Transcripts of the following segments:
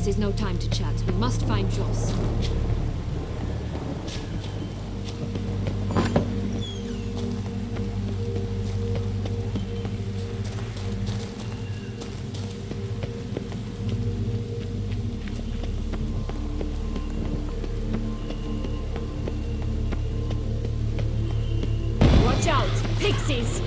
This is no time to chat. We must find Joss. Watch out! Pixies!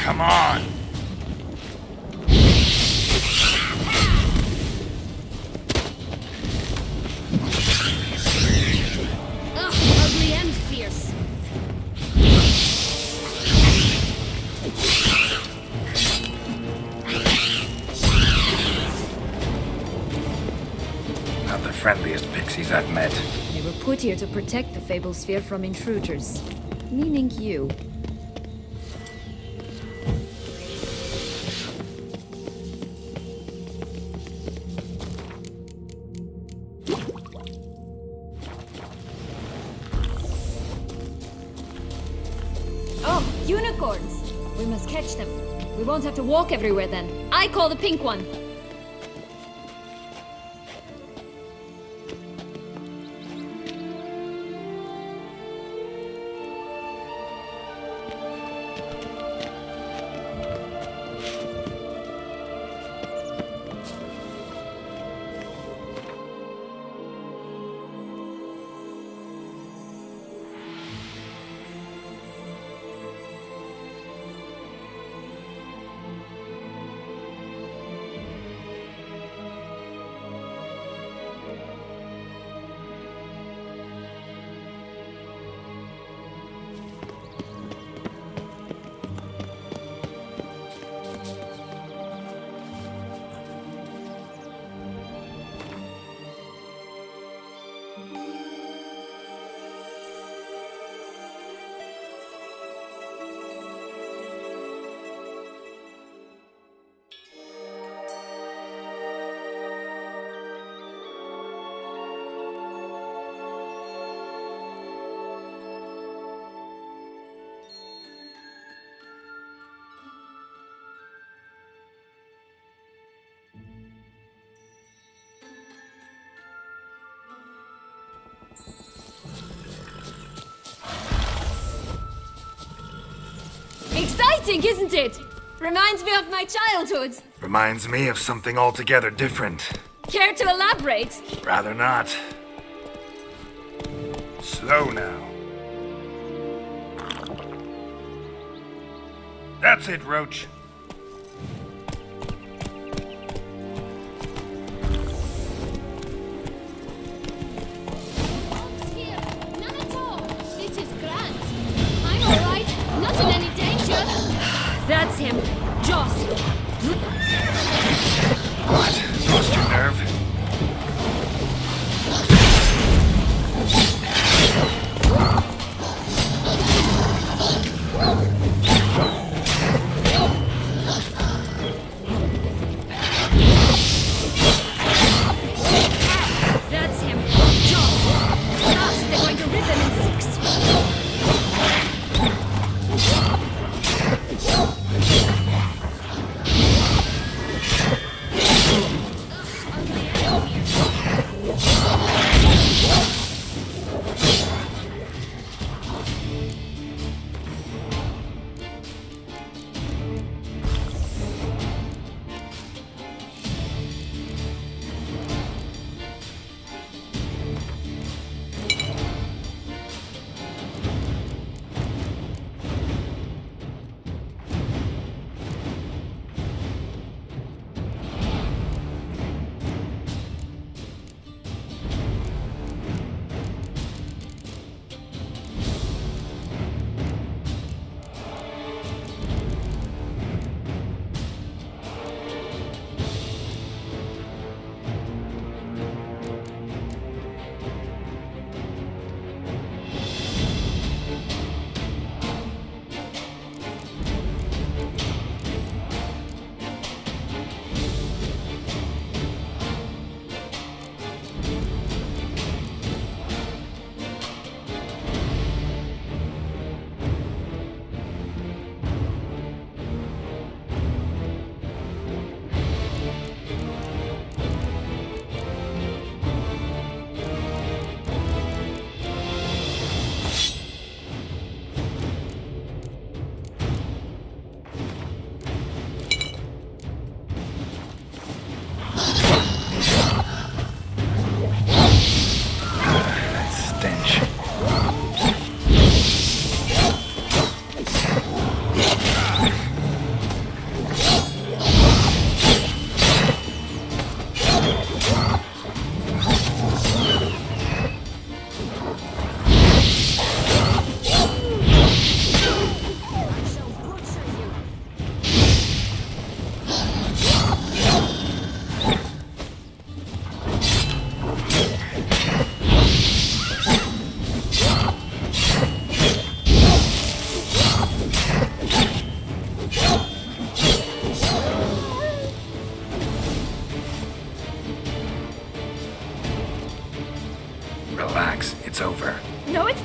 Come on! Ugh, ugly and fierce. Not the friendliest pixies I've met. They were put here to protect the Fable Sphere from intruders. Meaning you. Oh, unicorns! We must catch them. We won't have to walk everywhere then. I call the pink one. Exciting, isn't it? Reminds me of my childhood. Reminds me of something altogether different. Care to elaborate? Rather not. Slow now. That's it, Roach. Here, none at all. This is grand. I'm all right. Not in any danger. That's him. Joss. What? Lost your nerve? That's him. Joss. Fast, they're going to rip him in six.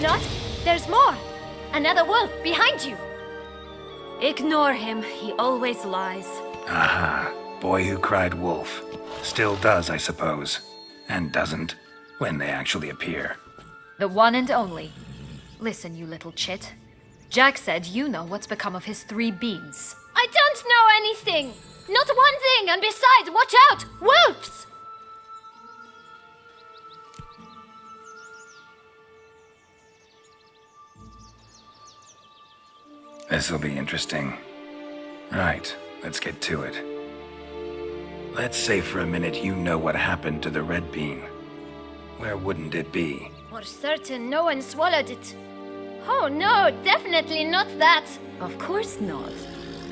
not. There's more. Another wolf behind you. Ignore him. He always lies. Aha. Boy who cried wolf. Still does, I suppose. And doesn't, when they actually appear. The one and only. Listen, you little chit. Jack said you know what's become of his 3 beans. I don't know anything. Not one thing, and besides, watch out! Wolves! This'll be interesting. Right, let's get to it. Let's say for a minute you know what happened to the red bean. Where wouldn't it be? For certain, no one swallowed it. Oh no, definitely not that. Of course not.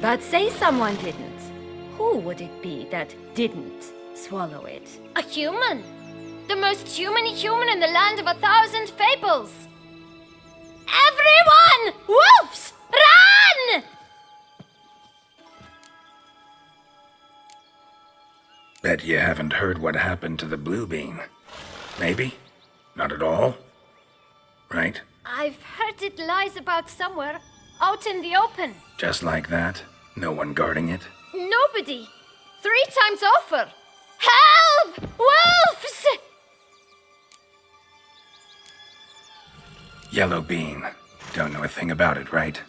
But say someone didn't. Who would it be that didn't swallow it? A human. The most humany human in the land of 1,000 fables. Everyone! Wolves! Run! Bet you haven't heard what happened to the blue bean. Maybe? Not at all? Right? I've heard it lies about somewhere, out in the open. Just like that? No one guarding it? Nobody. 3 times over. Help! Wolves! Yellow bean. Don't know a thing about it, right?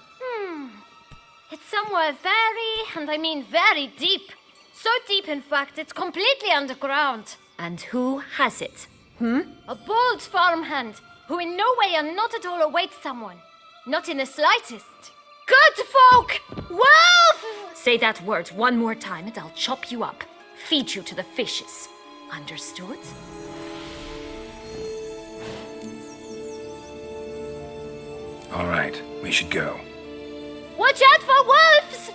It's somewhere very, and I mean very deep. So deep, in fact, it's completely underground. And who has it? A bold farmhand who in no way and not at all awaits someone. Not in the slightest. Good folk! Wolf! Say that word one more time and I'll chop you up. Feed you to the fishes. Understood? All right, we should go. Watch out for wolves!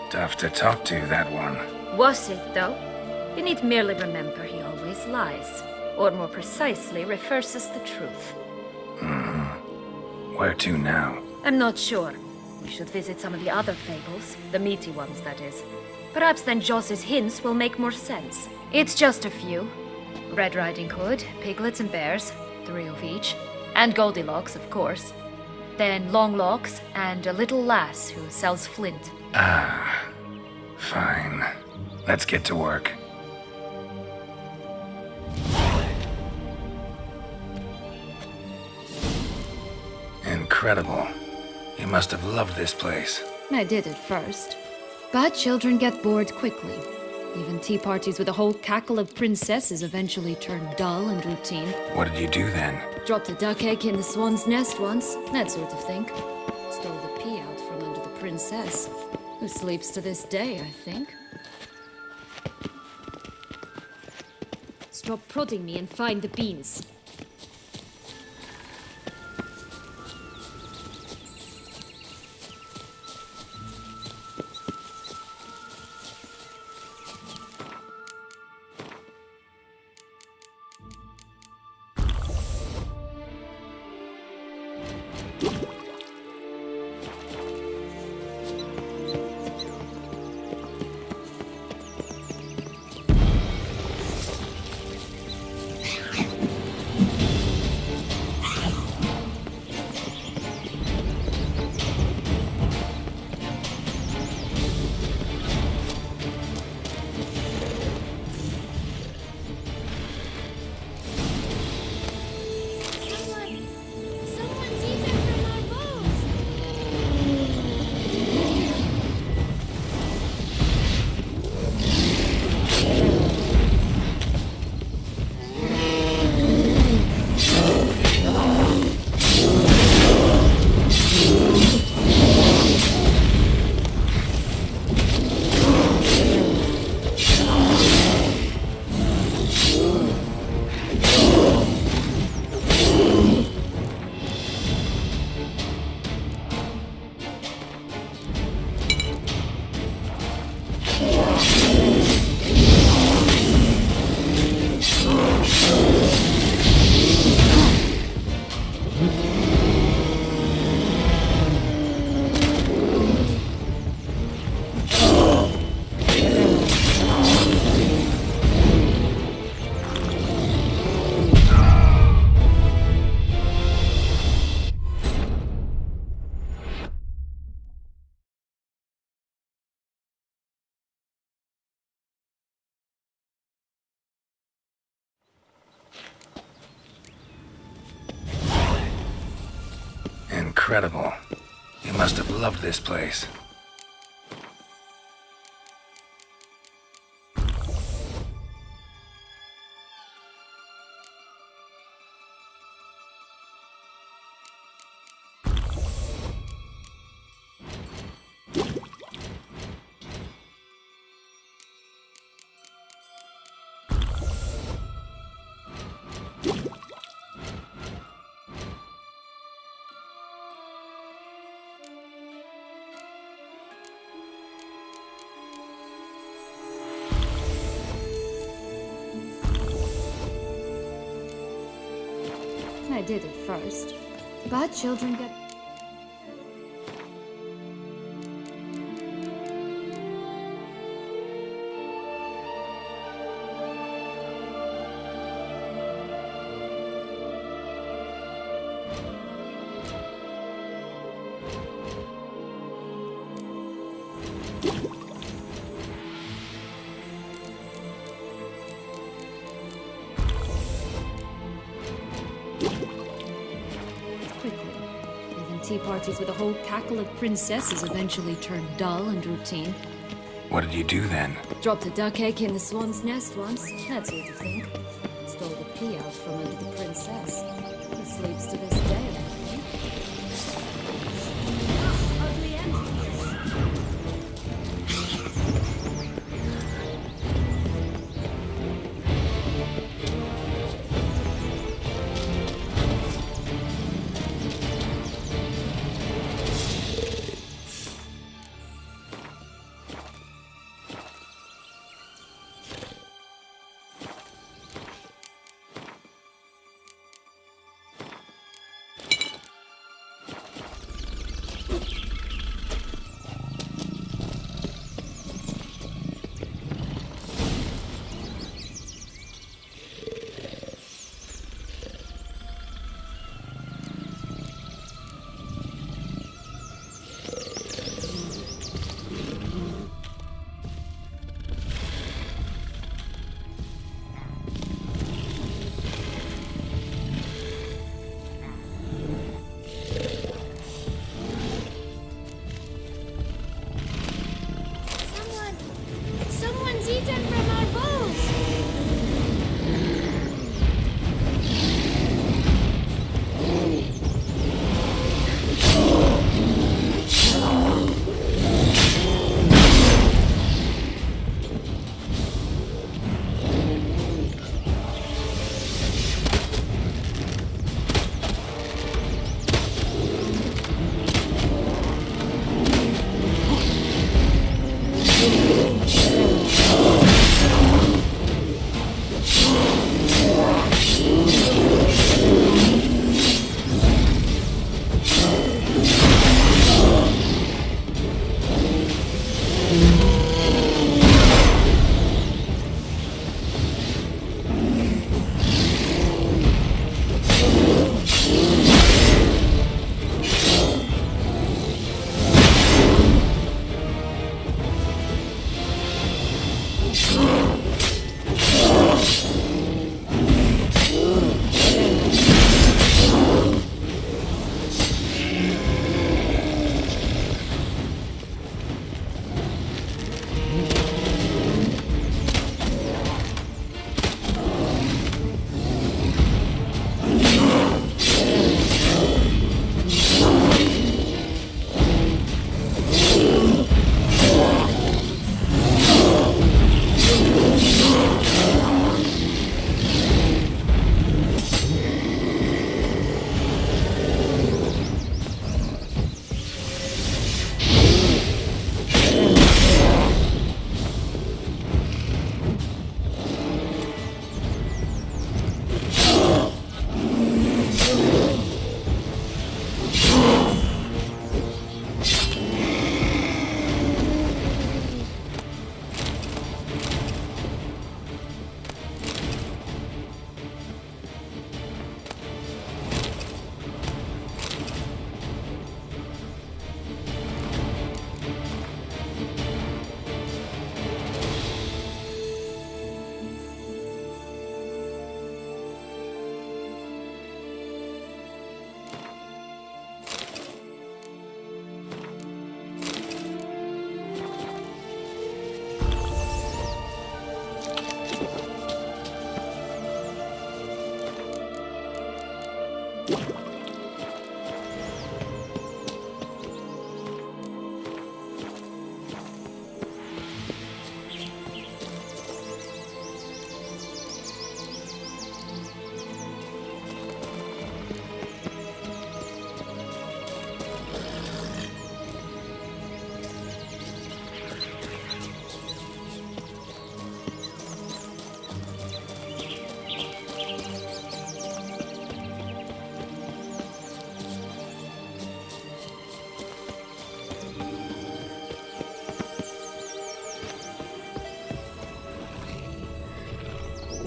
Tough to talk to, that one. Was it, though? You need merely remember he always lies. Or more precisely, reverses the truth. Where to now? I'm not sure. We should visit some of the other fables. The meaty ones, that is. Perhaps then Joss's hints will make more sense. It's just a few. Red Riding Hood, piglets and bears, 3 of each. And Goldilocks, of course. Then Longlocks and a little lass who sells flint. Fine. Let's get to work. Incredible. You must have loved this place. I did at first. But children get bored quickly. Even tea parties with a whole cackle of princesses eventually turn dull and routine. What did you do then? Dropped a duck egg in the swan's nest once, that sort of thing. Stole the pea out from under the princess, who sleeps to this day, I think. Stop prodding me and find the beans. Someone's eating from our bowls. incredible. You must have loved this place. I did it first. But children get... quickly. Even tea parties with a whole cackle of princesses eventually turned dull and routine. What did you do then? Dropped a duck egg in the swan's nest once, that sort of thing. Stole the pea out from under the princess. Who sleeps to this day, I think. Ugly end.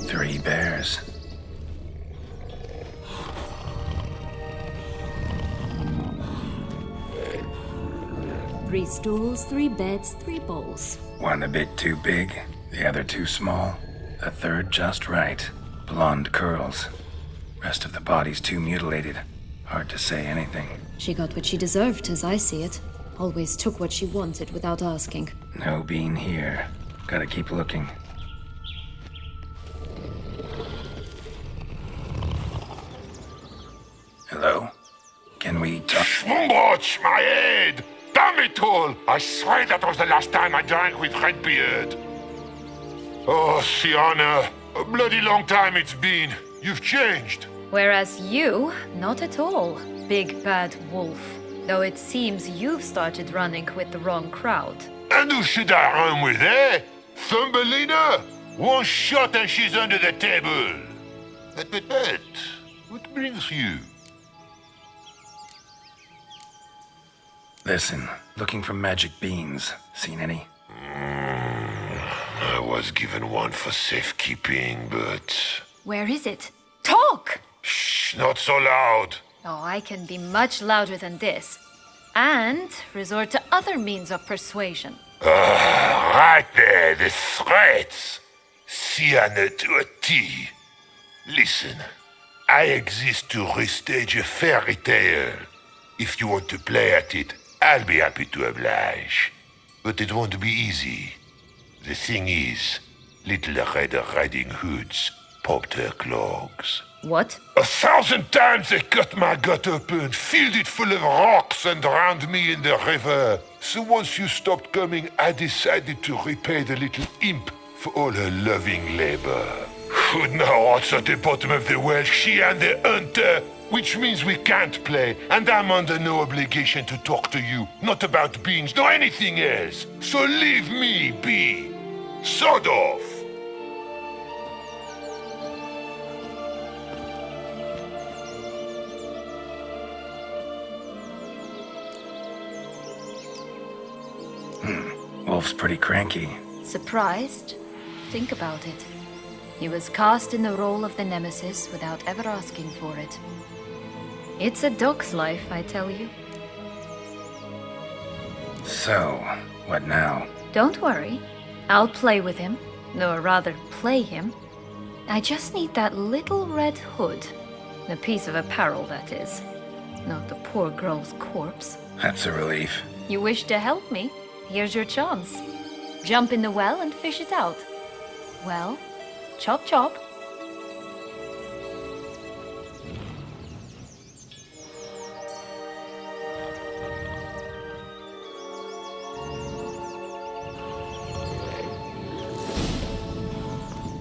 Three bears. Three stools, three beds, three bowls. One a bit too big, the other too small, a third just right. Blonde curls. Rest of the body's too mutilated. Hard to say anything. She got what she deserved, as I see it. Always took what she wanted without asking. No bean here. Gotta keep looking. Hello? Can we talk? Swamboch, my head! Damn it all! I swear that was the last time I drank with Redbeard. Oh, Sienna, a bloody long time it's been. You've changed. Whereas you, not at all, big bad wolf. Though it seems you've started running with the wrong crowd. And who should I run with, eh? Thumbelina? One shot and she's under the table. But, what brings you? Listen, looking for magic beans. Seen any? I was given one for safekeeping, but... Where is it? Talk! Shh, not so loud. Oh, I can be much louder than this. And resort to other means of persuasion. Right there, the threats. Sienna to a T. Listen, I exist to restage a fairy tale. If you want to play at it, I'll be happy to oblige. But it won't be easy. The thing is, Little Red Riding Hoods popped her clogs. What? 1,000 times they cut my gut open, filled it full of rocks, and drowned me in the river. So once you stopped coming, I decided to repay the little imp for all her loving labor. Who'd know what's at the bottom of the well? She and the hunter, which means we can't play, and I'm under no obligation to talk to you, not about beans, nor anything else. So leave me be. Sod off. Wolf's pretty cranky. Surprised? Think about it. He was cast in the role of the Nemesis without ever asking for it. It's a dog's life, I tell you. So, what now? Don't worry. I'll play with him. Or rather, play him. I just need that little red hood. A piece of apparel, that is. Not the poor girl's corpse. That's a relief. You wish to help me? Here's your chance. Jump in the well and fish it out. Well, chop chop.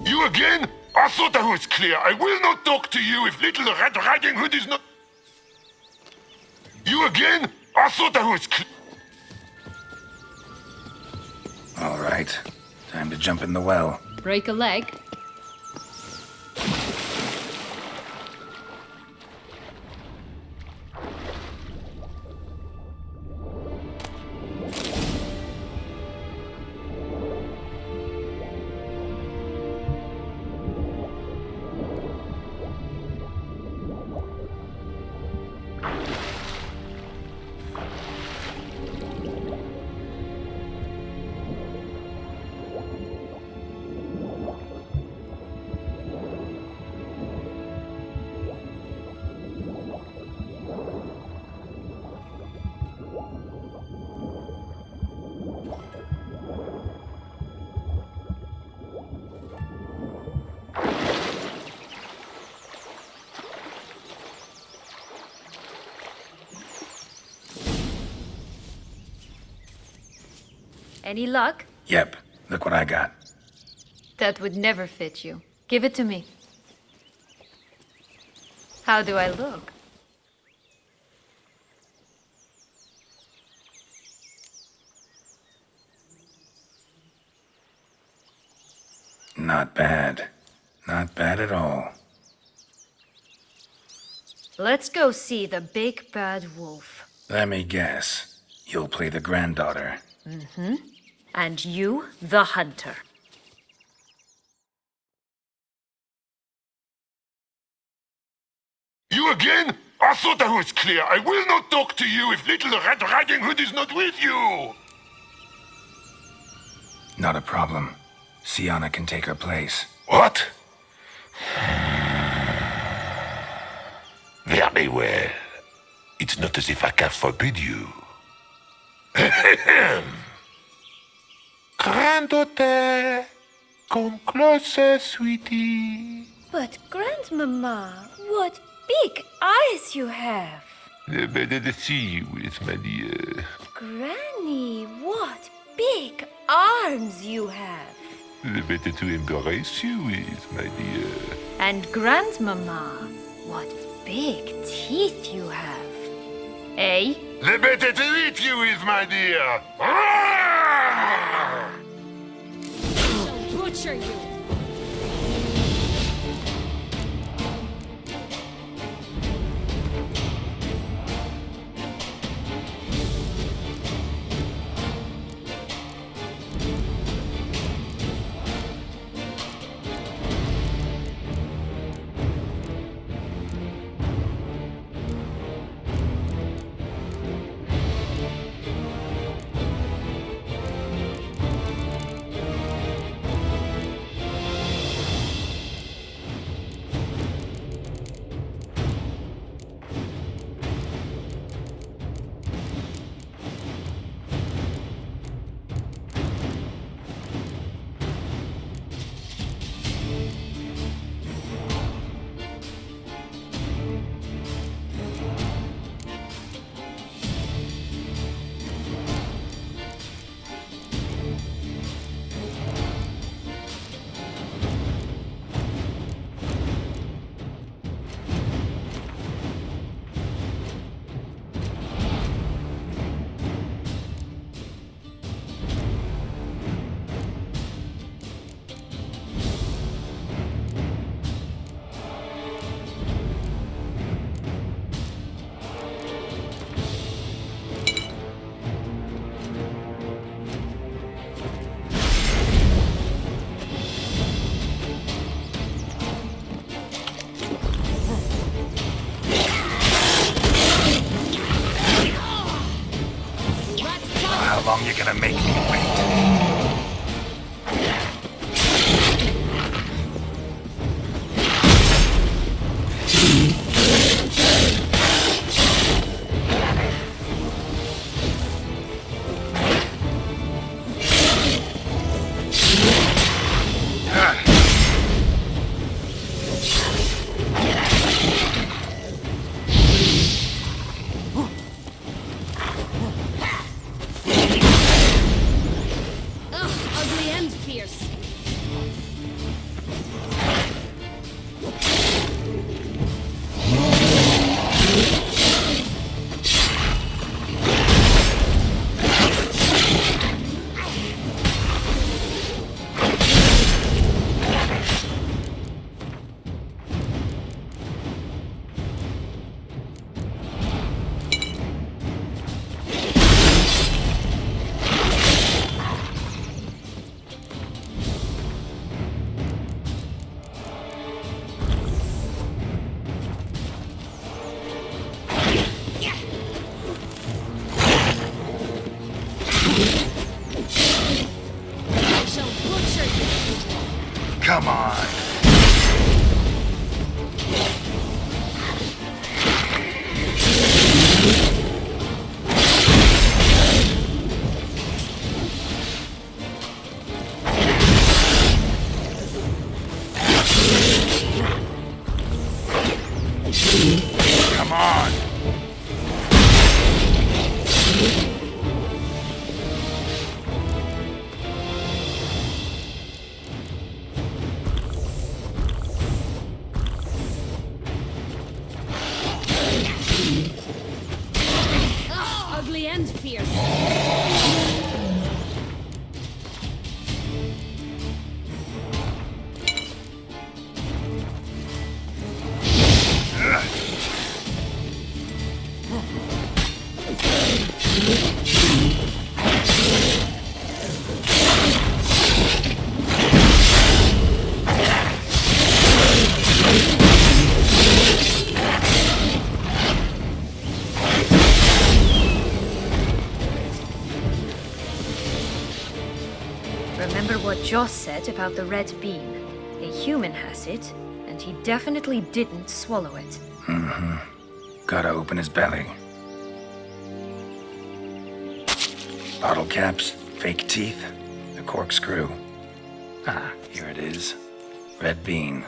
You again? I thought I was clear. I will not talk to you if Little Red Riding Hood is not... You again? I thought I was clear. All right. Time to jump in the well. Break a leg? Any luck? Yep, look what I got. That would never fit you. Give it to me. How do I look? Not bad. Not bad at all. Let's go see the big bad wolf. Let me guess. You'll play the granddaughter. And you, the hunter. You again? I thought I was clear. I will not talk to you if Little Red Riding Hood is not with you! Not a problem. Sienna can take her place. What? Very well. It's not as if I can forbid you. Granddaughter, come closer, sweetie. But, Grandmama, what big eyes you have! Better to see you with, my dear. Granny, what big arms you have! Better to embrace you with, my dear. And Grandmama, what big teeth you have. Eh? The better to eat you with, my dear. Shall butcher you! How long you gonna make me wait? Ugly and fierce. I shall butcher you. Come on. Come on. and fierce. Remember what Joss said about the red bean? A human has it, and he definitely didn't swallow it. Gotta open his belly. Bottle caps, fake teeth, a corkscrew. Ah, here it is. Red bean.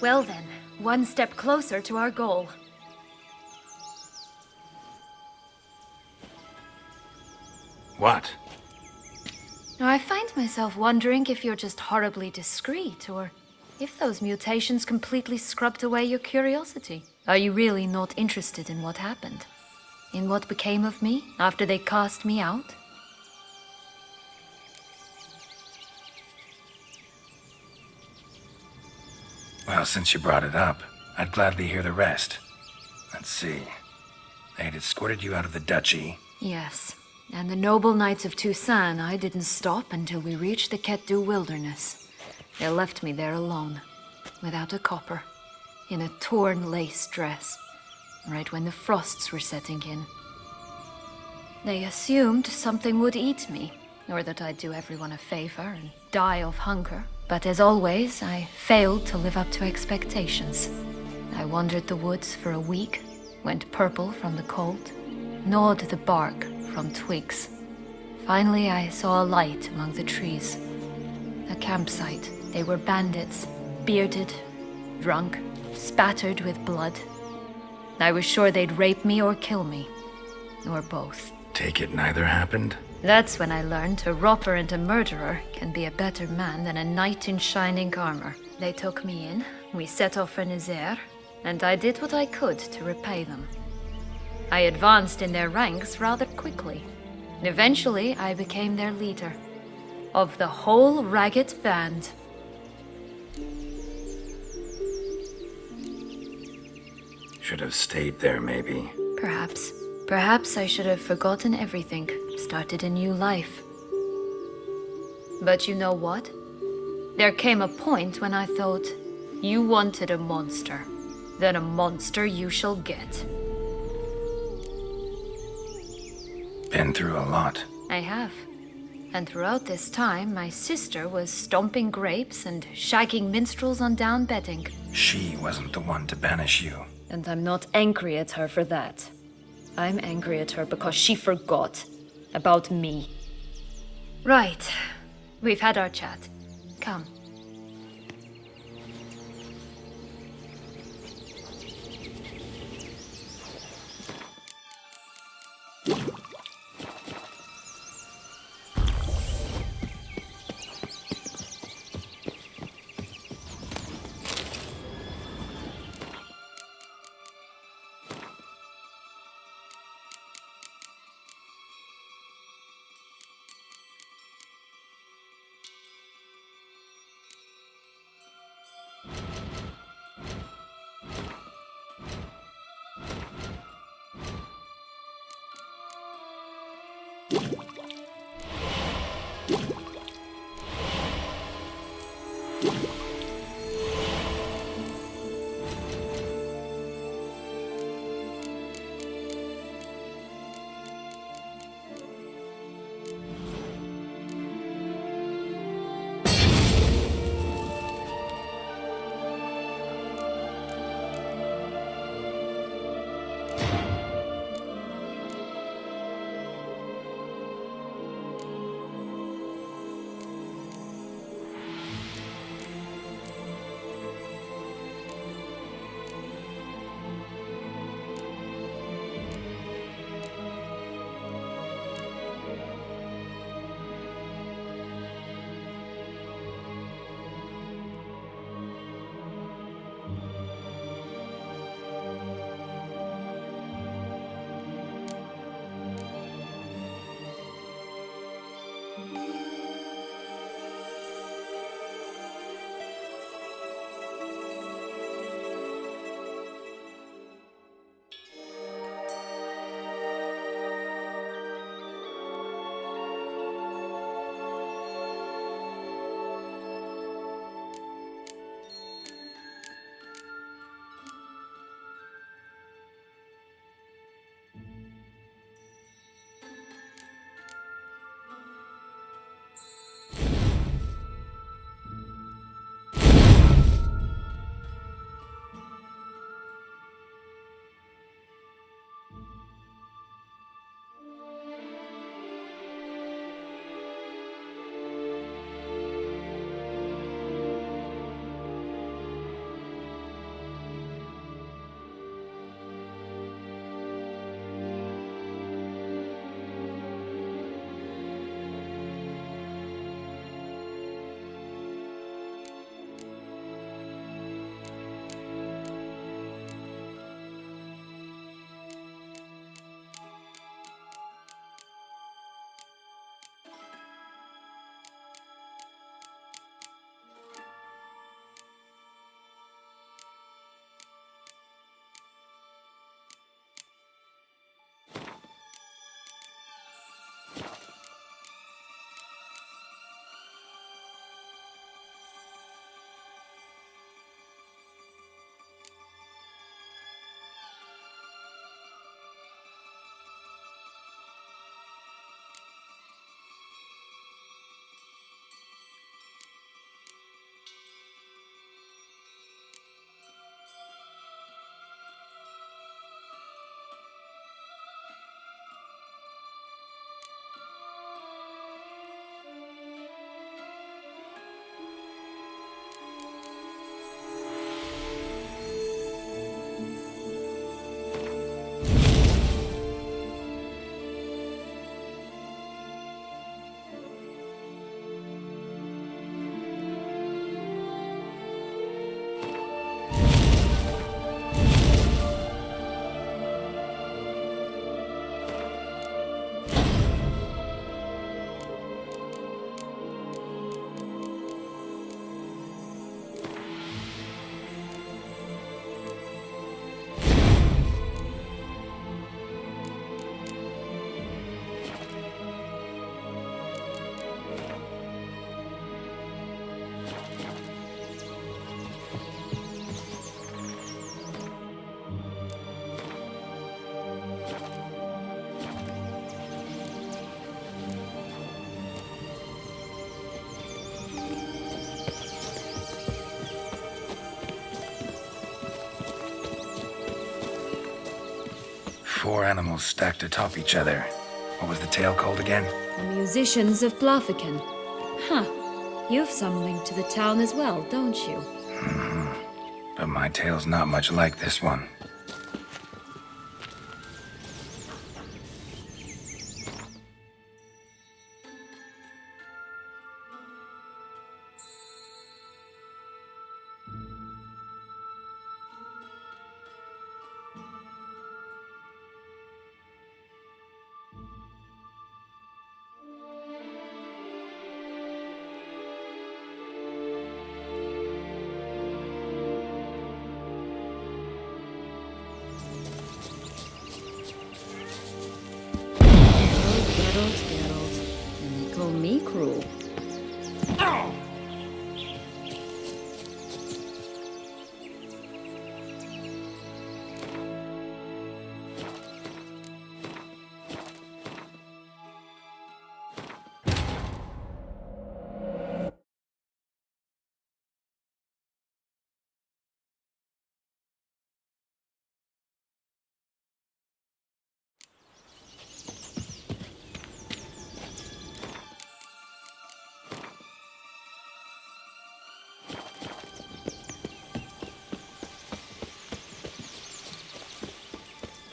Well then, one step closer to our goal. What? Now, I find myself wondering if you're just horribly discreet, or if those mutations completely scrubbed away your curiosity. Are you really not interested in what happened? In what became of me after they cast me out? Well, since you brought it up, I'd gladly hear the rest. Let's see. They had escorted you out of the duchy. Yes. And the noble knights of Toussaint, I didn't stop until we reached the Ketdu wilderness. They left me there alone, without a copper, in a torn lace dress, right when the frosts were setting in. They assumed something would eat me, or that I'd do everyone a favor and die of hunger. But as always, I failed to live up to expectations. I wandered the woods for a week, went purple from the cold, gnawed the bark from twigs. Finally, I saw a light among the trees. A campsite. They were bandits, bearded, drunk, spattered with blood. I was sure they'd rape me or kill me. Or both. Take it neither happened? That's when I learned a robber and a murderer can be a better man than a knight in shining armor. They took me in, we set off for Nazaire, and I did what I could to repay them. I advanced in their ranks rather quickly. Eventually, I became their leader. Of the whole ragged band. Should have stayed there, maybe. Perhaps. Perhaps I should have forgotten everything, started a new life. But you know what? There came a point when I thought, you wanted a monster. Then a monster you shall get. Been through a lot. I have. And throughout this time, my sister was stomping grapes and shagging minstrels on down bedding. She wasn't the one to banish you. And I'm not angry at her for that. I'm angry at her because she forgot about me. Right. We've had our chat. Come. Four animals stacked atop each other. What was the tale called again? The musicians of Blaviken. Huh. You've some link to the town as well, don't you? But my tale's not much like this one. Geralt. And they call me cruel.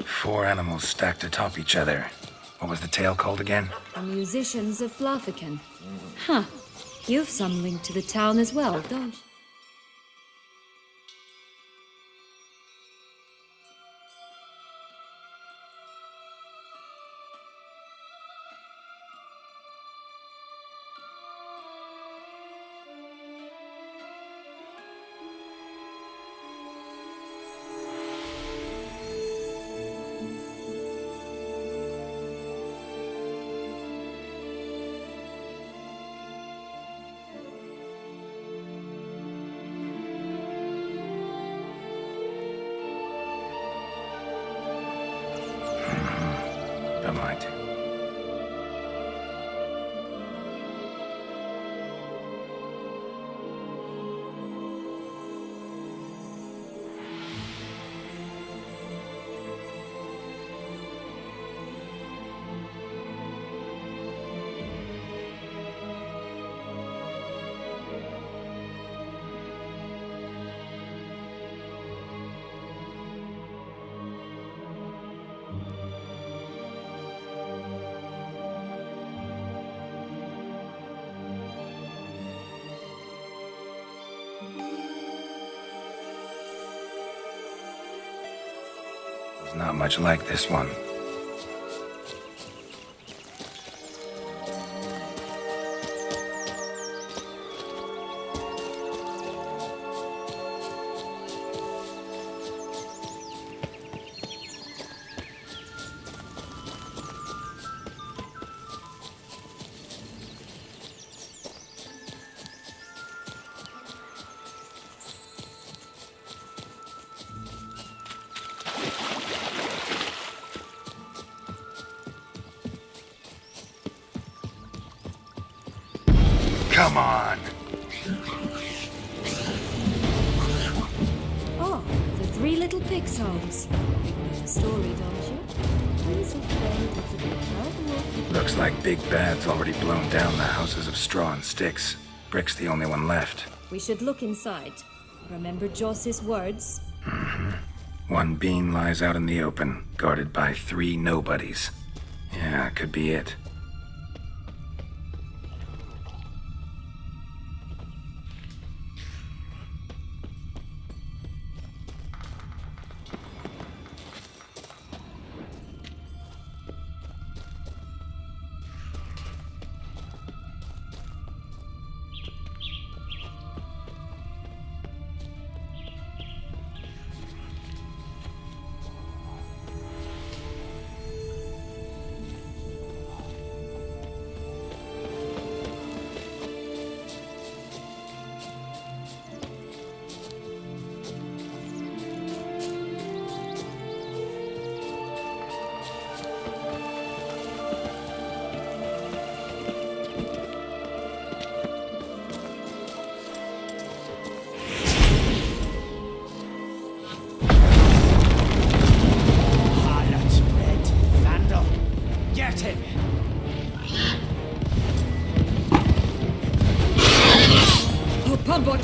Four animals stacked atop each other. What was the tale called again? The musicians of Blaviken. Huh. You've some link to the town as well, don't you? But my tale. It's not much like this one. Come on! Oh, the three little pig songs. You know the story, don't you? Once a friend of the big bad wolf. Looks like Big Bad's already blown down the houses of straw and sticks. Brick's the only one left. We should look inside. Remember Joss's words? One bean lies out in the open, guarded by three nobodies. Yeah, could be it.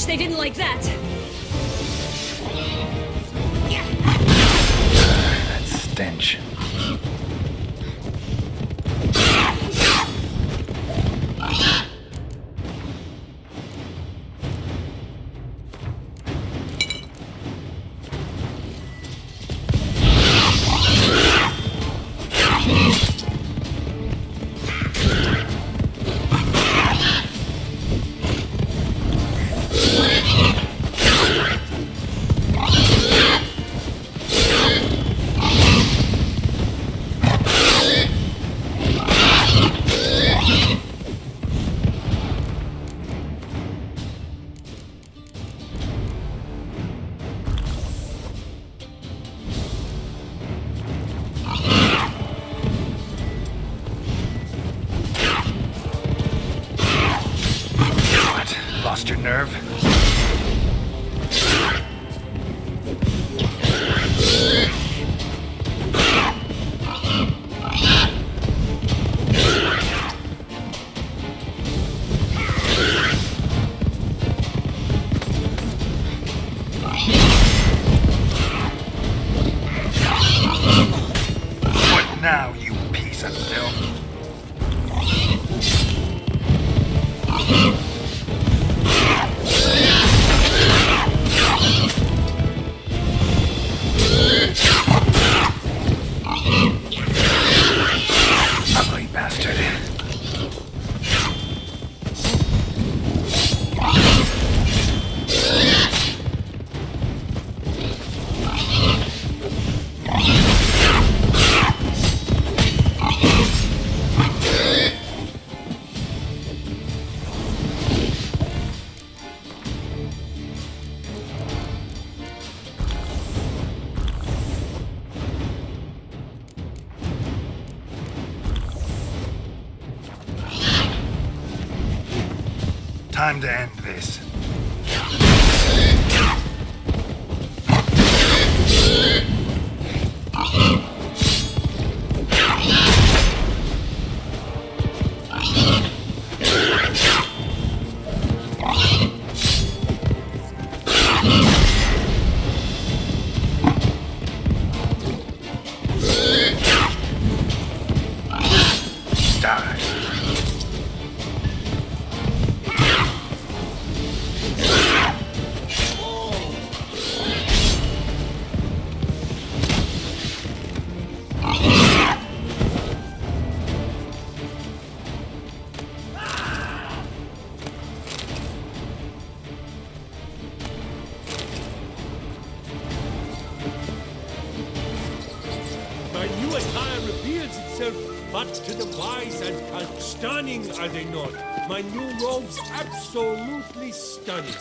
Ouch, they didn't like that. That stench. Lost your nerve? What now, you piece of filth? Ugly bastard. Time to end this. Die. My new attire reveals itself but to the wise and stunning, are they not? My new robes absolutely stunning.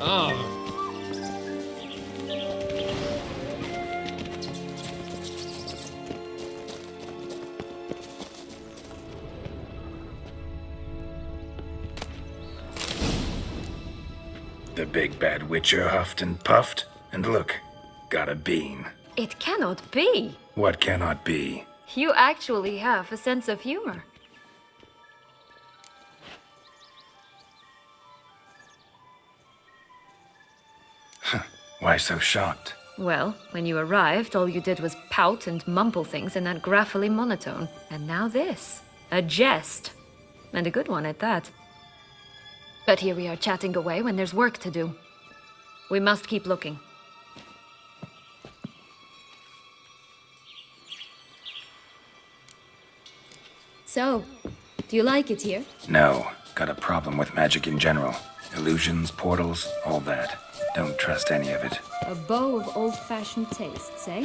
Ah. The big bad witcher huffed and puffed, and look, got a bean. It cannot be. What cannot be? You actually have a sense of humor. Why so shocked? Well, when you arrived, all you did was pout and mumble things in that graphily monotone. And now this. A jest. And a good one at that. But here we are chatting away when there's work to do. We must keep looking. So, do you like it here? No, got a problem with magic in general. Illusions, portals, all that. Don't trust any of it. A bow of old-fashioned tastes, eh?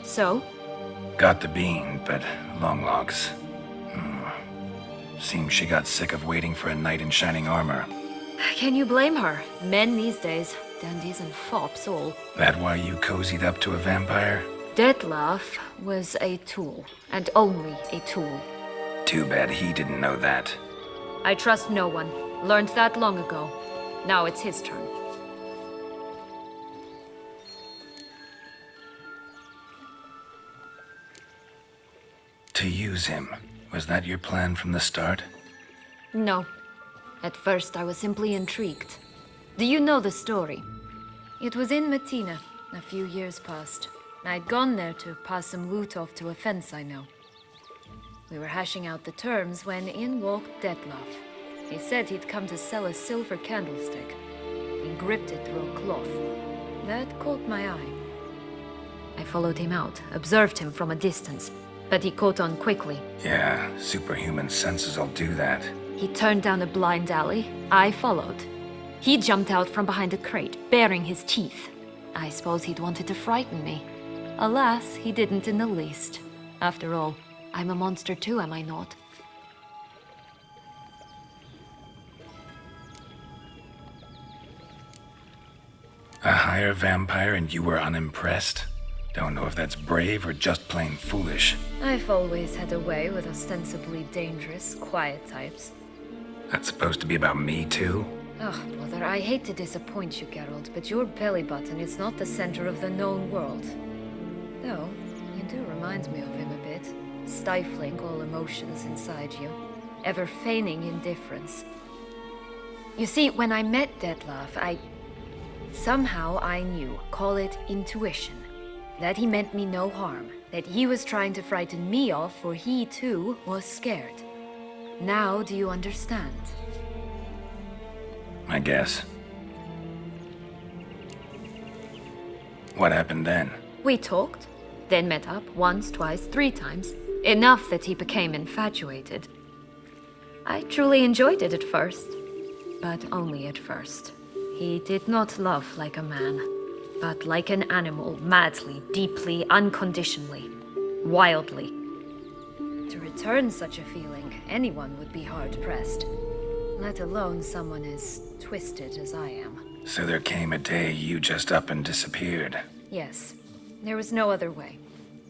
So? Got the bean, but long logs. Seems she got sick of waiting for a knight in shining armor. Can you blame her? Men these days, dandies and fops all. That why you cozied up to a vampire? Detlef was a tool, and only a tool. Too bad he didn't know that. I trust no one. Learned that long ago. Now it's his turn. To use him. Was that your plan from the start? No. At first, I was simply intrigued. Do you know the story? It was in Metina, a few years past. I'd gone there to pass some loot off to a fence I know. We were hashing out the terms when in walked Detlef. He said he'd come to sell a silver candlestick. He gripped it through a cloth. That caught my eye. I followed him out, observed him from a distance, but he caught on quickly. Yeah, superhuman senses will do that. He turned down a blind alley. I followed. He jumped out from behind a crate, baring his teeth. I suppose he'd wanted to frighten me. Alas, he didn't in the least. After all, I'm a monster too, am I not? A higher vampire and you were unimpressed? Don't know if that's brave or just plain foolish. I've always had a way with ostensibly dangerous, quiet types. That's supposed to be about me too? Oh, brother, I hate to disappoint you, Geralt, but your belly button is not the center of the known world. Though, you do remind me of him a bit. Stifling all emotions inside you. Ever feigning indifference. You see, when I met Detlef, somehow I knew, call it intuition, that he meant me no harm, that he was trying to frighten me off, for he too was scared. Now do you understand? I guess. What happened then? We talked, then met up once, twice, 3 times. Enough that he became infatuated. I truly enjoyed it at first, but only at first. He did not love like a man, but like an animal, madly, deeply, unconditionally, wildly. To return such a feeling, anyone would be hard-pressed, let alone someone as twisted as I am. So there came a day you just up and disappeared. Yes, there was no other way.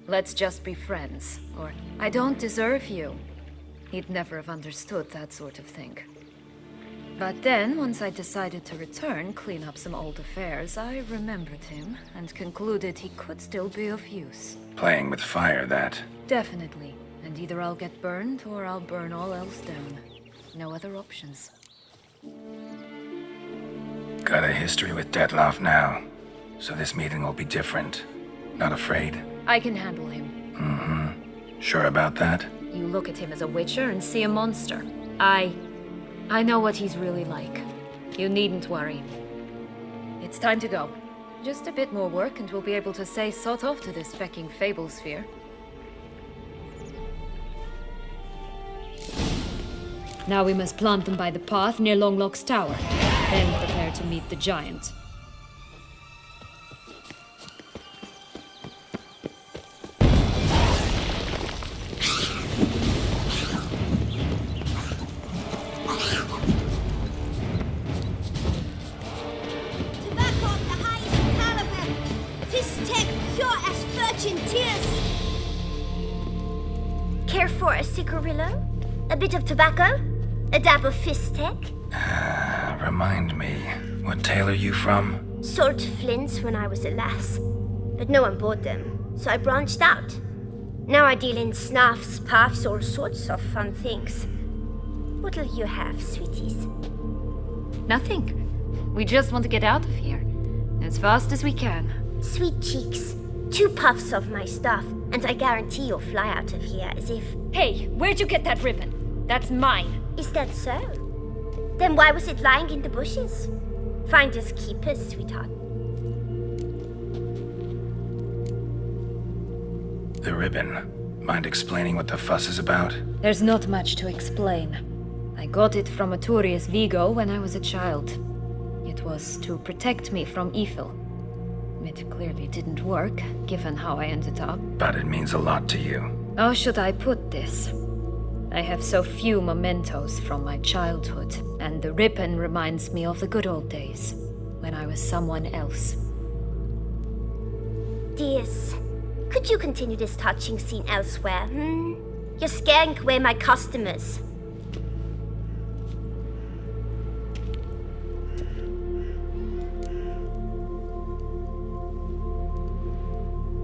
Let's just be friends, or I don't deserve you. He'd never have understood that sort of thing. But then, once I decided to return, clean up some old affairs, I remembered him and concluded he could still be of use. Playing with fire, that. Definitely. And either I'll get burned or I'll burn all else down. No other options. Got a history with Detlef now, so this meeting will be different. Not afraid? I can handle him. Sure about that? You look at him as a witcher and see a monster. I know what he's really like. You needn't worry. It's time to go. Just a bit more work and we'll be able to say sod off to this fecking fable sphere. Now we must plant them by the path near Longlock's tower. Then prepare to meet the giant. Tobacco of the highest caliber. Fistech pure as virgin tears. Care for a cigarillo? A bit of tobacco? A dab of Fistech? Remind me, what tale are you from? Sold flints when I was a lass, but no one bought them, so I branched out. Now I deal in snuffs, puffs, all sorts of fun things. What'll you have, sweeties? Nothing. We just want to get out of here. As fast as we can. Sweet cheeks. 2 puffs of my stuff, and I guarantee you'll fly out of here as if... Hey, where'd you get that ribbon? That's mine. Is that so? Then why was it lying in the bushes? Finders keepers, sweetheart. The ribbon. Mind explaining what the fuss is about? There's not much to explain. I got it from Aturius Vigo when I was a child. It was to protect me from evil. It clearly didn't work, given how I ended up. But it means a lot to you. How should I put this? I have so few mementos from my childhood, and the ribbon reminds me of the good old days, when I was someone else. Dears, could you continue this touching scene elsewhere, You're scaring away my customers.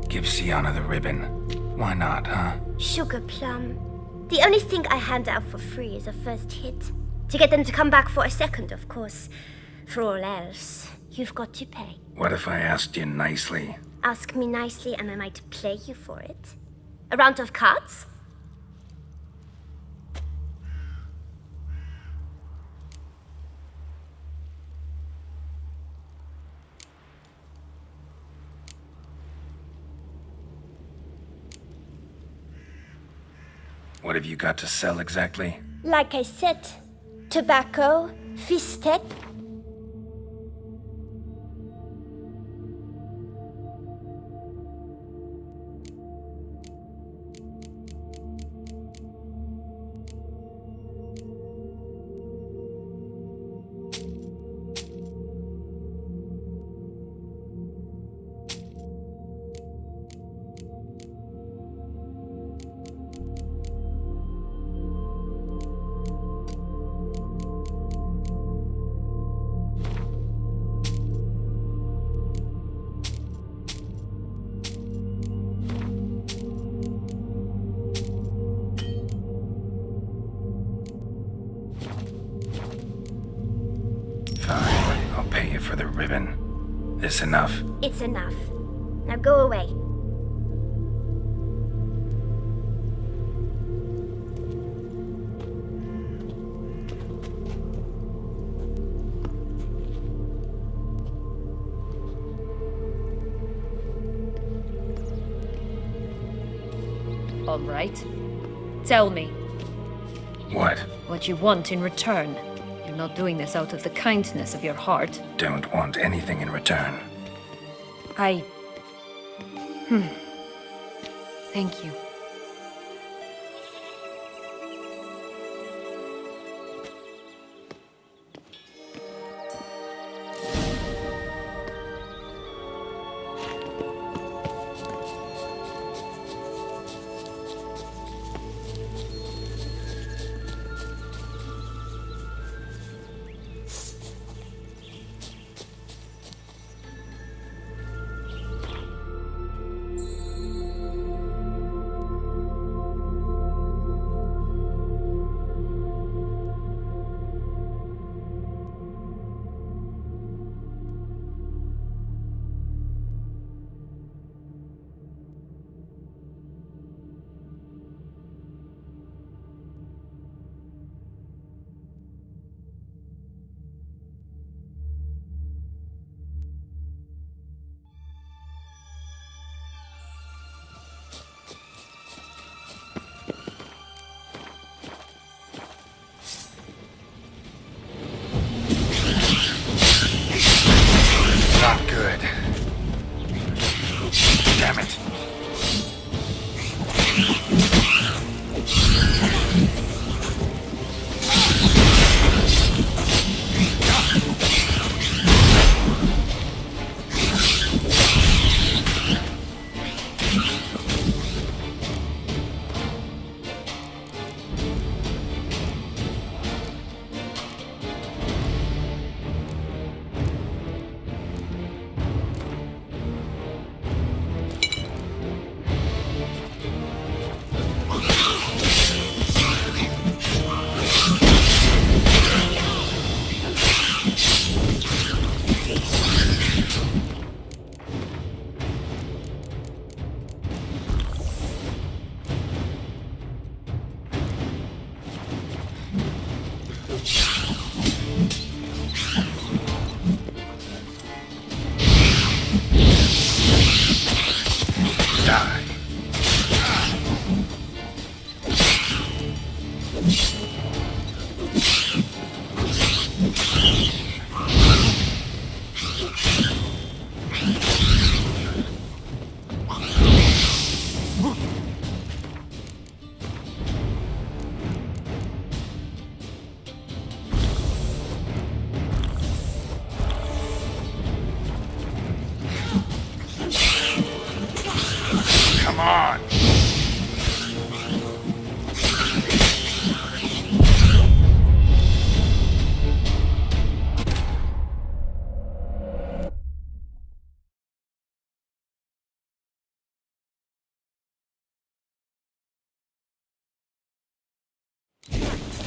Give Sienna the ribbon. Why not, huh? Sugar plum. The only thing I hand out for free is a first hit. To get them to come back for a second, of course. For all else, you've got to pay. What if I asked you nicely? Ask me nicely and I might play you for it. A round of cards? What have you got to sell exactly? Like I said, tobacco, fistek. Fine, I'll pay you for the ribbon. This enough? It's enough. Now go away. All right. Tell me What? what you want in return. You're not doing this out of the kindness of your heart. Don't want anything in return. I... Thank you. on!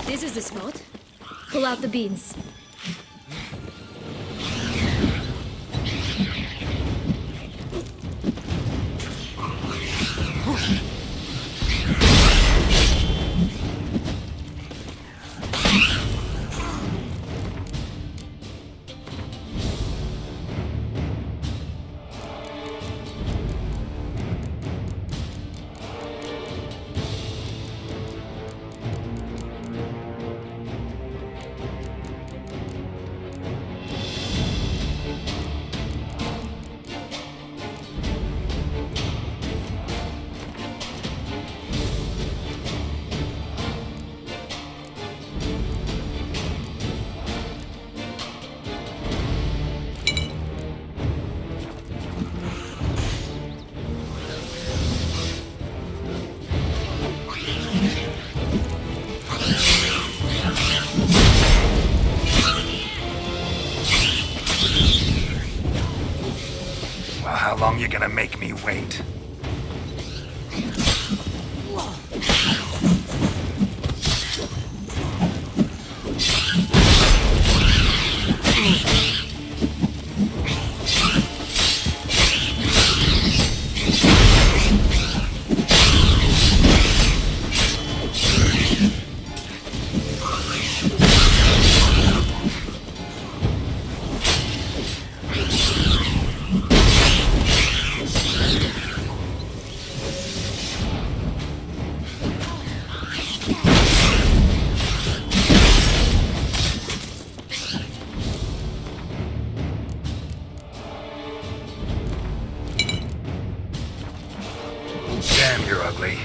This is the spot. Pull out the beans. Well, how long you gonna make me wait? Damn, you're ugly.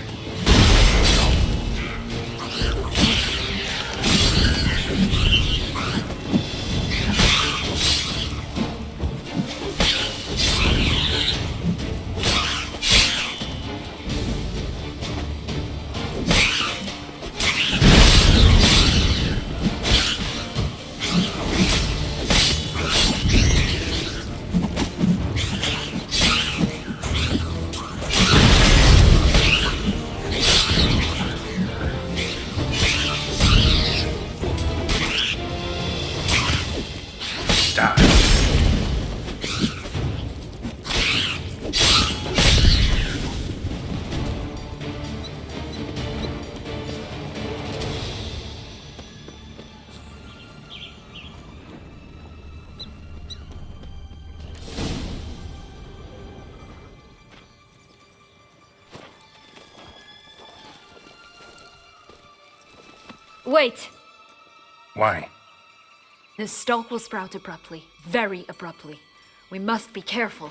Die. Wait! Why? The stalk will sprout abruptly. Very abruptly. We must be careful.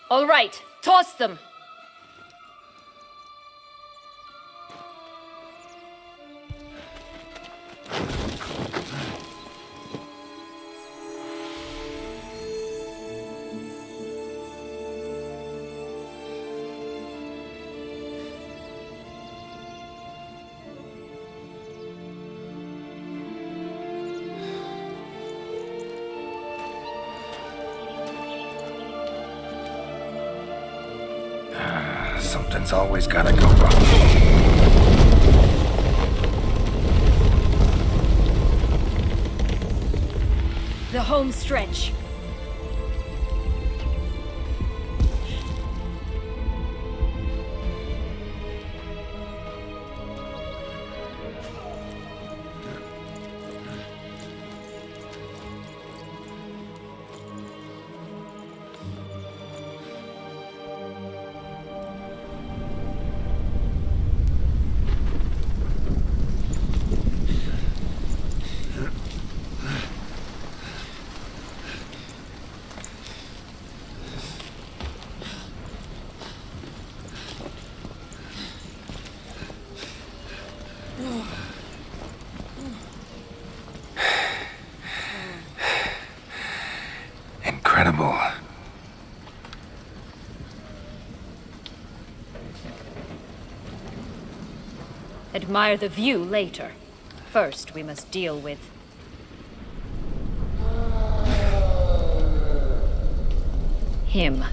All right, toss them! Something's always gotta go wrong. The home stretch. admire the view later. First, we must deal with... him.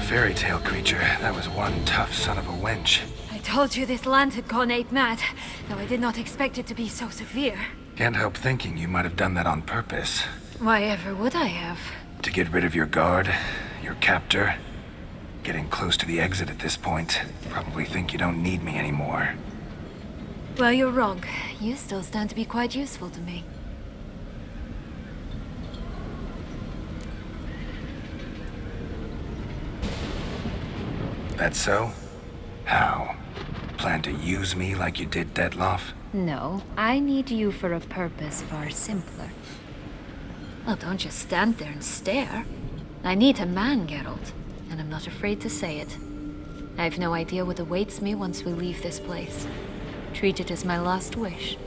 Fairy tale creature, that was one tough son of a wench. I told you this land had gone ape mad, though I did not expect it to be so severe. Can't help thinking you might have done that on purpose. Why ever would I have? To get rid of your guard, your captor. Getting close to the exit at this point. Probably think you don't need me anymore. Well, you're wrong. You still stand to be quite useful to me. That so? How? Plan to use me like you did Detloff? No, I need you for a purpose far simpler. Well, don't just stand there and stare. I need a man, Geralt, and I'm not afraid to say it. I have no idea what awaits me once we leave this place. Treat it as my last wish.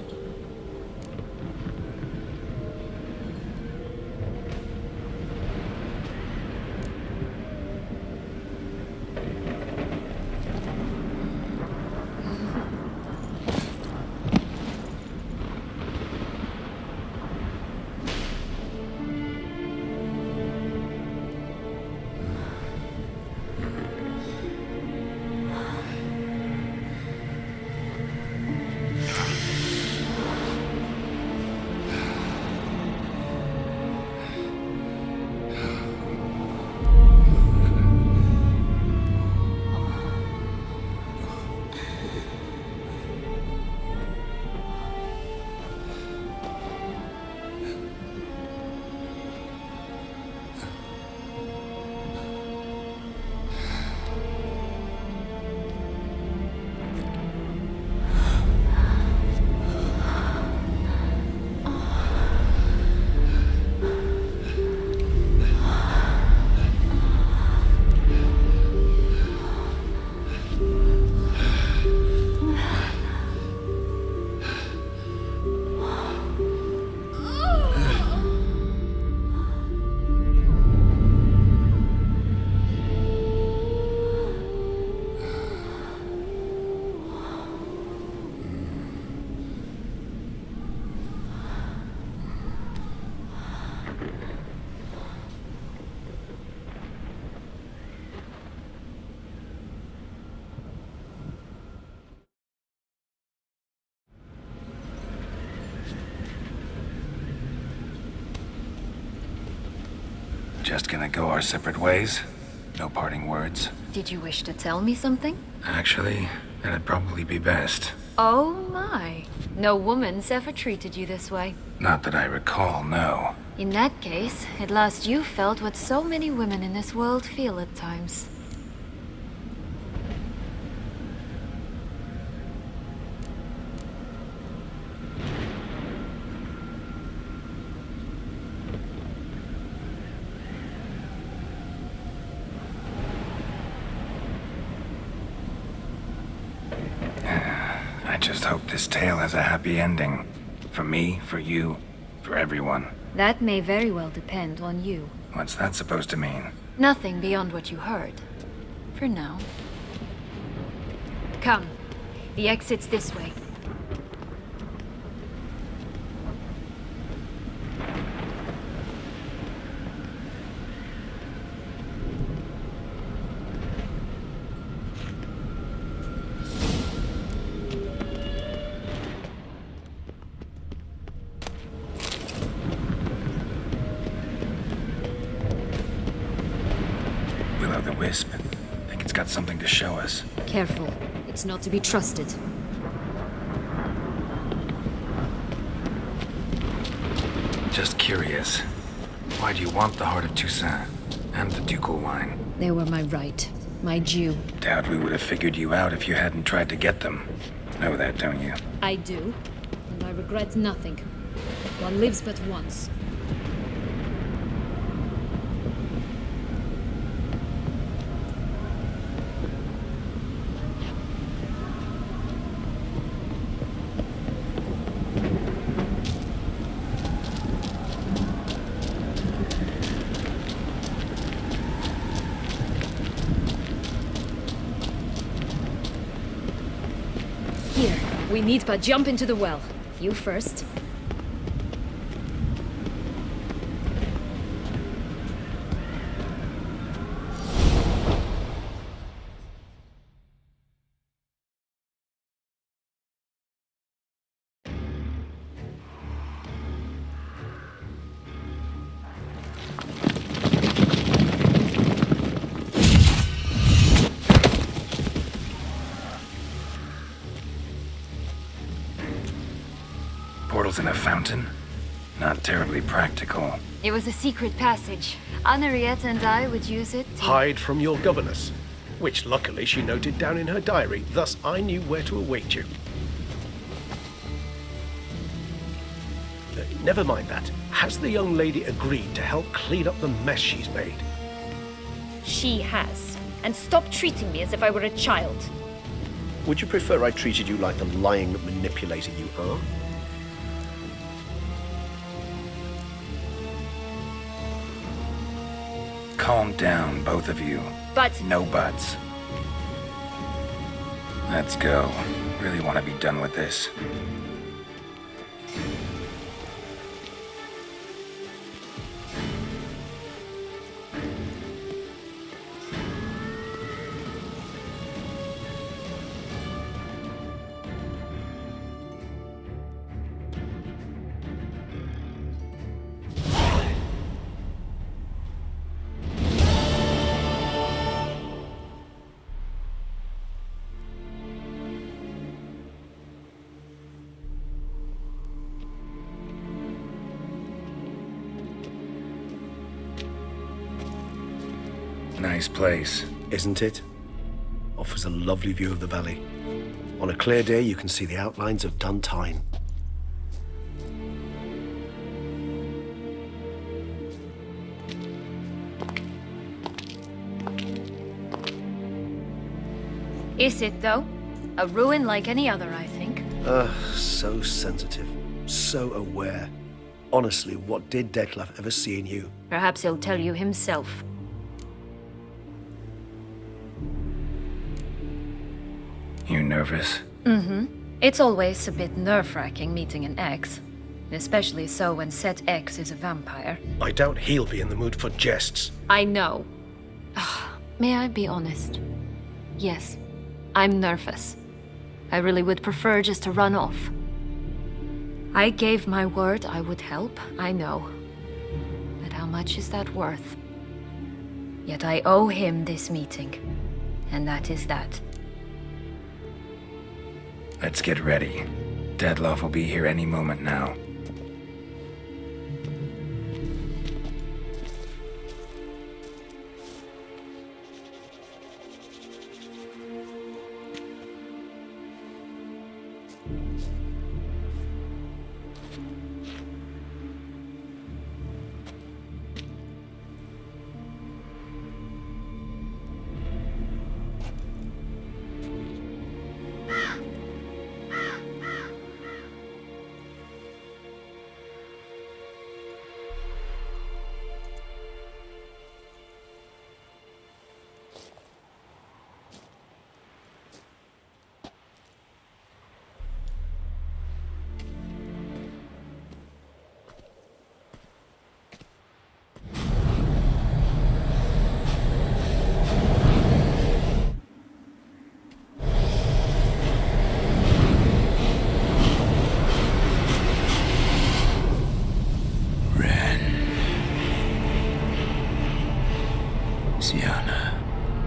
just gonna go our separate ways? No parting words? Did you wish to tell me something? Actually, that'd probably be best. Oh my. No woman's ever treated you this way. Not that I recall, no. In that case, at last you felt what so many women in this world feel at times. I just hope this tale has a happy ending. For me, for you, for everyone. That may very well depend on you. What's that supposed to mean? Nothing beyond what you heard. For now. Come. The exit's this way. Will-o'-the-wisp. Think it's got something to show us. Careful. It's not to be trusted. Just curious. Why do you want the Heart of Toussaint? And the ducal wine? They were my right. My due. Doubt we would have figured you out if you hadn't tried to get them. Know that, don't you? I do. And I regret nothing. One lives but once. Here, we need but jump into the well. You first. Portals in a fountain? Not terribly practical. It was a secret passage. Henriette and I would use it to... Hide from your governess, which luckily she noted down in her diary, thus I knew where to await you. Never mind that. Has the young lady agreed to help clean up the mess she's made? She has. And stop treating me as if I were a child. Would you prefer I treated you like the lying manipulator you are? Calm down, both of you. But... No buts. Let's go. Really want to be done with this. Nice place. Isn't it? Offers a lovely view of the valley. On a clear day, you can see the outlines of Duntine. Is it, though? A ruin like any other, I think. So sensitive. So aware. Honestly, what did Dettlaff ever see in you? Perhaps he'll tell you himself. You nervous? It's always a bit nerve-wracking meeting an ex. Especially so when said ex is a vampire. I doubt he'll be in the mood for jests. I know. May I be honest? Yes, I'm nervous. I really would prefer just to run off. I gave my word I would help, I know. But how much is that worth? Yet I owe him this meeting. And that is that. Let's get ready. Deadloff will be here any moment now.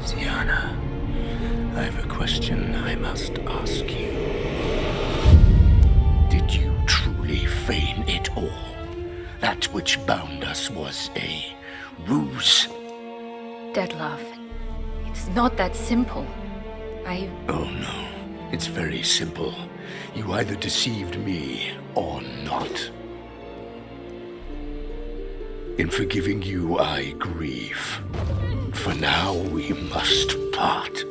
Sienna, I have a question I must ask you. Did you truly feign it all? That which bound us was a ruse? Deadloff, it's not that simple. Oh no, it's very simple. You either deceived me or not. In forgiving you, I grieve. For now, we must part.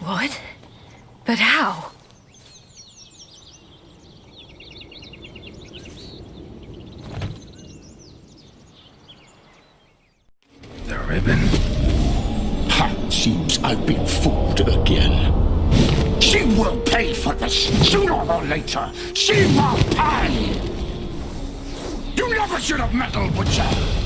What? But how? The ribbon? Ha! Seems I've been fooled again. She will pay for this, sooner or later. She will pay! You never should have meddled with her!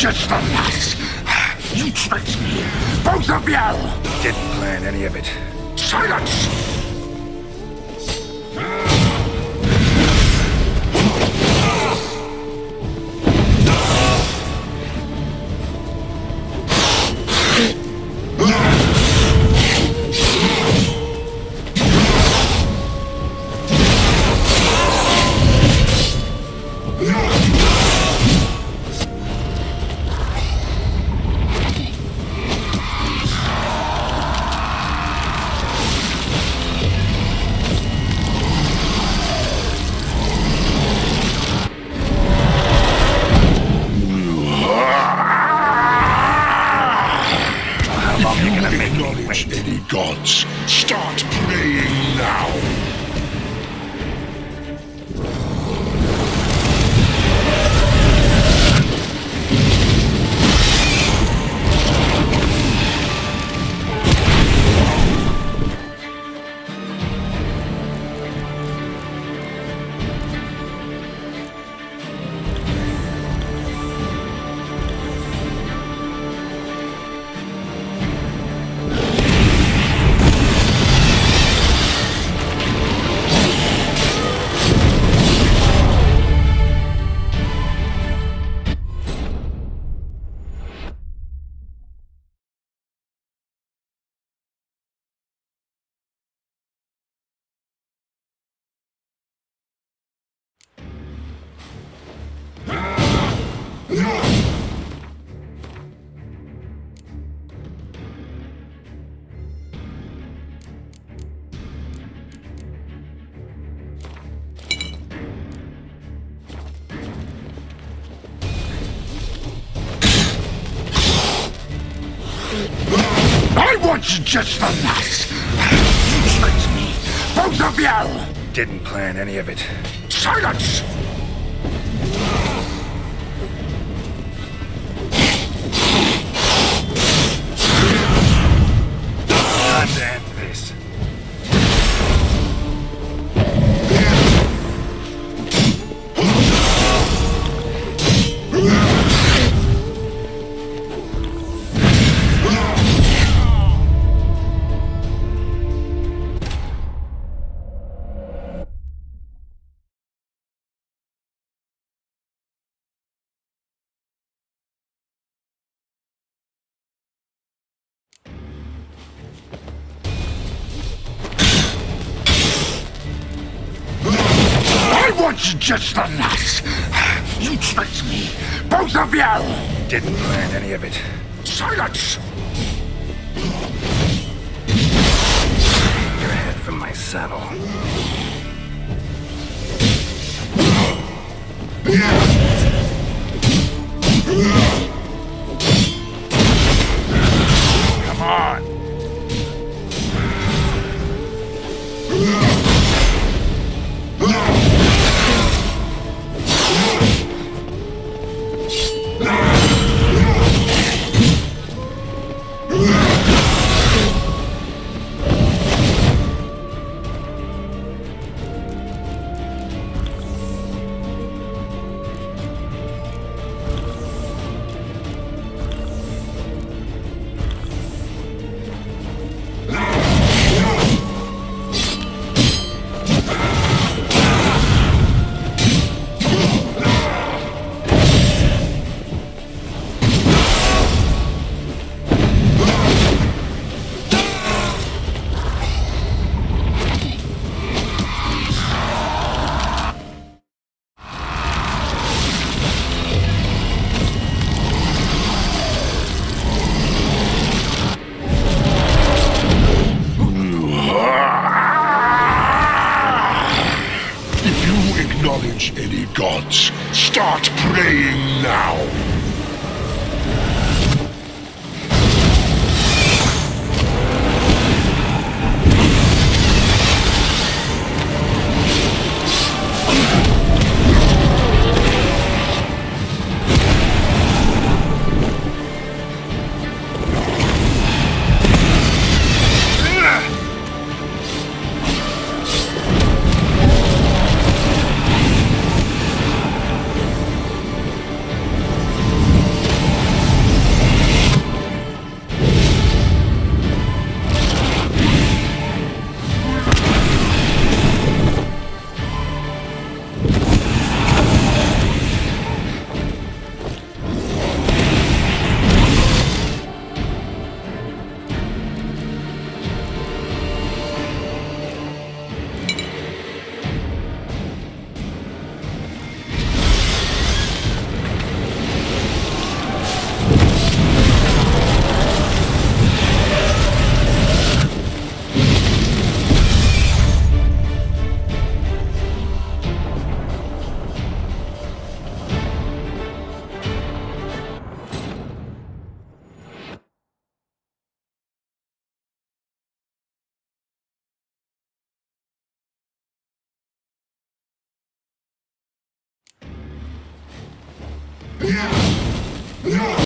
just the lass? You tricked me. Both of you! Didn't plan any of it. Silence! Any gods, start praying now. I want just the lass. You tricked me. Both of you! Didn't plan any of it. Silence! Time to end this. I want just the lass. You tricked me. Both of you! Didn't plan any of it. Silence! Your head from my saddle. Come on! Acknowledge any gods. Start praying now.